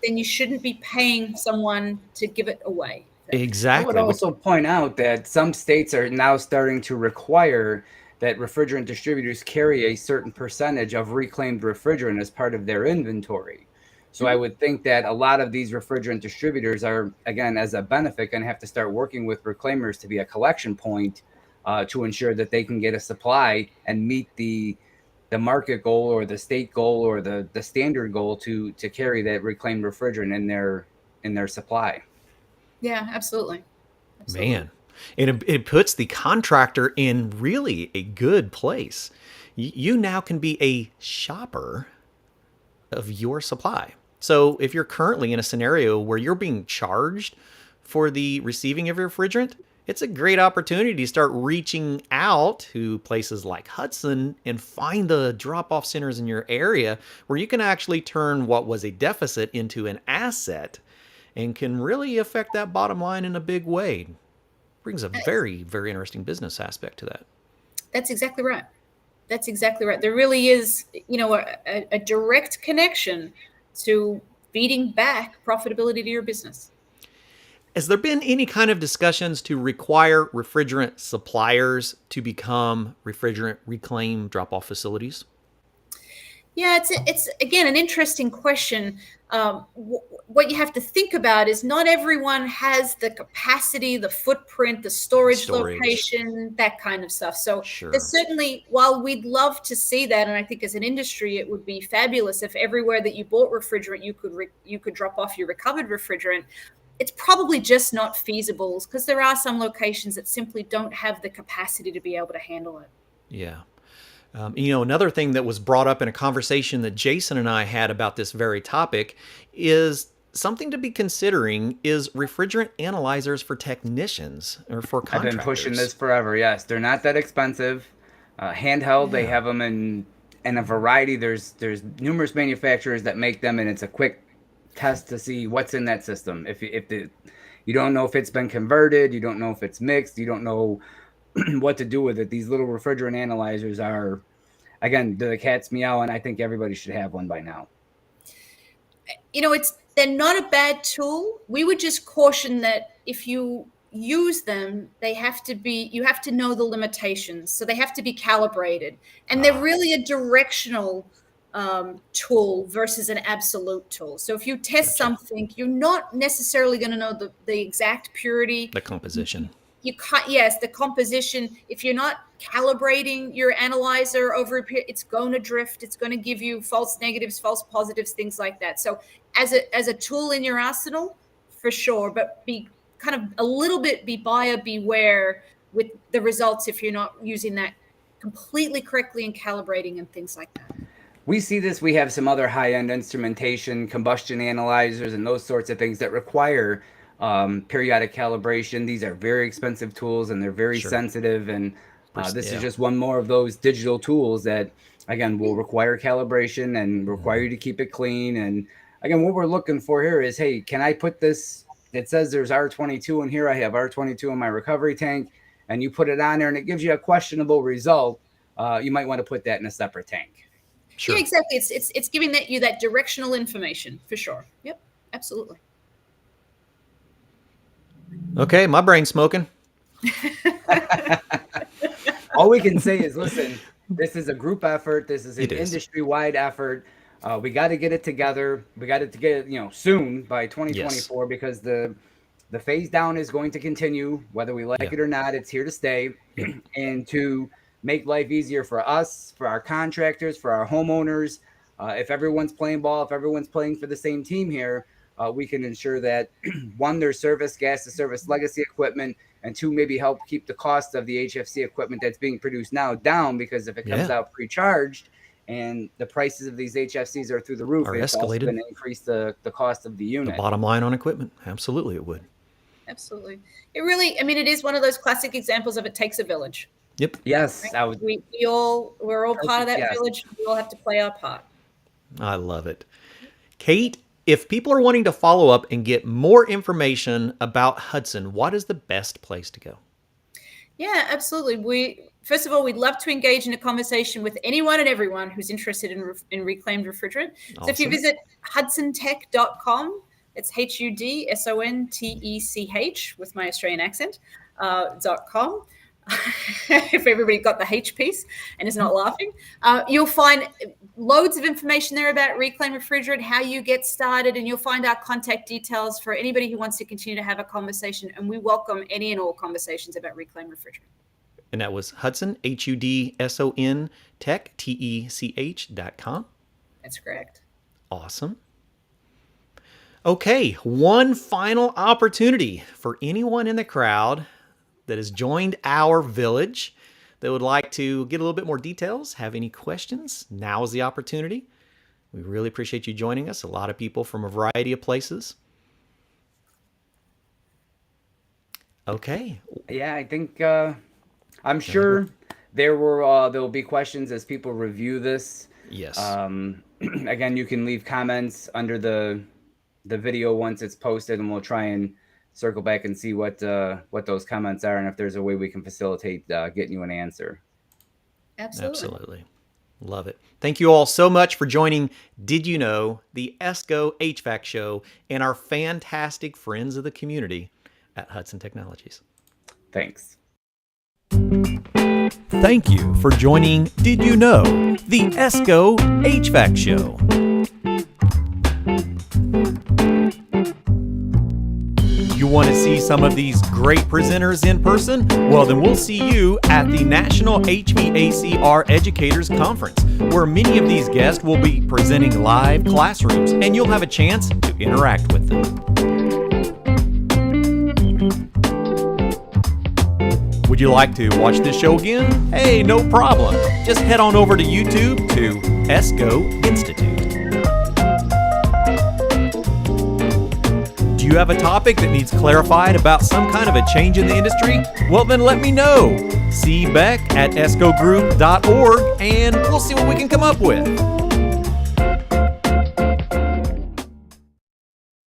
Speaker 2: then you shouldn't be paying someone to give it away.
Speaker 1: Exactly.
Speaker 3: I would also point out that some states are now starting to require that refrigerant distributors carry a certain percentage of reclaimed refrigerant as part of their inventory. So I would think that a lot of these refrigerant distributors are, again, as a benefit, going to have to start working with reclaimers to be a collection point to ensure that they can get a supply and meet the market goal or the state goal or the standard goal to carry that reclaimed refrigerant in their supply.
Speaker 2: Yeah, absolutely.
Speaker 1: Man, and it puts the contractor in really a good place. You now can be a shopper of your supply. So if you're currently in a scenario where you're being charged for the receiving of your refrigerant, it's a great opportunity to start reaching out to places like Hudson and find the drop-off centers in your area where you can actually turn what was a deficit into an asset and can really affect that bottom line in a big way. Brings a very, very interesting business aspect to that.
Speaker 2: That's exactly right. That's exactly right. There really is, a direct connection to feeding back profitability to your business.
Speaker 1: Has there been any kind of discussions to require refrigerant suppliers to become refrigerant reclaim drop-off facilities?
Speaker 2: Yeah, it's again an interesting question. What you have to think about is not everyone has the capacity, the footprint, the storage location, that kind of stuff. So there's certainly, while we'd love to see that, and I think as an industry it would be fabulous if everywhere that you bought refrigerant you could drop off your recovered refrigerant. It's probably just not feasible because there are some locations that simply don't have the capacity to be able to handle it.
Speaker 1: Yeah. Another thing that was brought up in a conversation that Jason and I had about this very topic is something to be considering is refrigerant analyzers for technicians or for contractors.
Speaker 3: I've been pushing this forever. Yes, they're not that expensive. Handheld, they have them in a variety. There's numerous manufacturers that make them, and it's a quick test to see what's in that system. If you don't know if it's been converted, you don't know if it's mixed, you don't know what to do with it. These little refrigerant analyzers are, again, the cat's meow, and I think everybody should have one by now.
Speaker 2: They're not a bad tool. We would just caution that if you use them, you have to know the limitations. So they have to be calibrated, and they're really a directional tool versus an absolute tool. So if you test something, you're not necessarily going to know the exact purity,
Speaker 1: the composition.
Speaker 2: You can't, yes, the composition. If you're not calibrating your analyzer over a period, it's going to drift. It's going to give you false negatives, false positives, things like that. So as a tool in your arsenal, for sure, but be kind of a little bit be buyer beware with the results if you're not using that completely correctly and calibrating and things like that.
Speaker 3: We see this. We have some other high-end instrumentation, combustion analyzers, and those sorts of things that require periodic calibration. These are very expensive tools, and they're very sensitive. And this is just one more of those digital tools that, again, will require calibration and require you to keep it clean. And again, what we're looking for here is, hey, can I put this? It says there's R22 in here. I have R22 in my recovery tank, and you put it on there, and it gives you a questionable result. You might want to put that in a separate tank.
Speaker 2: Sure. Yeah, exactly. It's giving you that directional information for sure. Yep, absolutely.
Speaker 1: Okay, my brain's smoking.
Speaker 3: All we can say is, listen, this is a group effort. This is an industry-wide effort. We got to get it together. We got to get it, soon by 2024 because the phase down is going to continue, whether we like it or not. It's here to stay, and to make life easier for us, for our contractors, for our homeowners. If everyone's playing ball, if everyone's playing for the same team here, we can ensure that one, there's gas to service legacy equipment, and two, maybe help keep the cost of the HFC equipment that's being produced now down, because if it comes out pre-charged and the prices of these HFCs are through the roof, it's also going to increase the cost of the unit.
Speaker 1: The bottom line on equipment. Absolutely, it would.
Speaker 2: Absolutely. It really, it is one of those classic examples of it takes a village.
Speaker 1: Yep.
Speaker 3: Yes.
Speaker 2: Right? We're all part of that village. We all have to play our part.
Speaker 1: I love it. Kate, if people are wanting to follow up and get more information about Hudson, what is the best place to go?
Speaker 2: Yeah, absolutely. First of all, we'd love to engage in a conversation with anyone and everyone who's interested in reclaimed refrigerant. Awesome. So if you visit hudsontech.com, it's HUDSONTECH with my Australian accent, .com. If everybody got the H piece and is not laughing, you'll find loads of information there about reclaimed refrigerant, how you get started, and you'll find our contact details for anybody who wants to continue to have a conversation. And we welcome any and all conversations about reclaimed refrigerant.
Speaker 1: And that was Hudson, HUDSON Tech, TECH.com.
Speaker 2: That's correct.
Speaker 1: Awesome. Okay, one final opportunity for anyone in the crowd that has joined our village that would like to get a little bit more details, have any questions, now is the opportunity. We really appreciate you joining us. A lot of people from a variety of places. Okay.
Speaker 3: Yeah, I think I'm sure there'll be questions as people review this.
Speaker 1: Yes.
Speaker 3: Again, you can leave comments under the video once it's posted, and we'll try and circle back and see what those comments are, and if there's a way we can facilitate getting you an answer.
Speaker 2: Absolutely.
Speaker 1: Love it. Thank you all so much for joining Did You Know, the ESCO HVAC show, and our fantastic friends of the community at Hudson Technologies.
Speaker 3: Thanks.
Speaker 1: Thank you for joining Did You Know, the ESCO HVAC show. You want to see some of these great presenters in person? Well, then we'll see you at the National HVACR Educators Conference, where many of these guests will be presenting live classrooms, and you'll have a chance to interact with them. Would you like to watch this show again? Hey, no problem. Just head on over to YouTube to ESCO Institute. Do you have a topic that needs clarified about some kind of a change in the industry? Well, then let me know. See Beck at escogroup.org, and we'll see what we can come up with.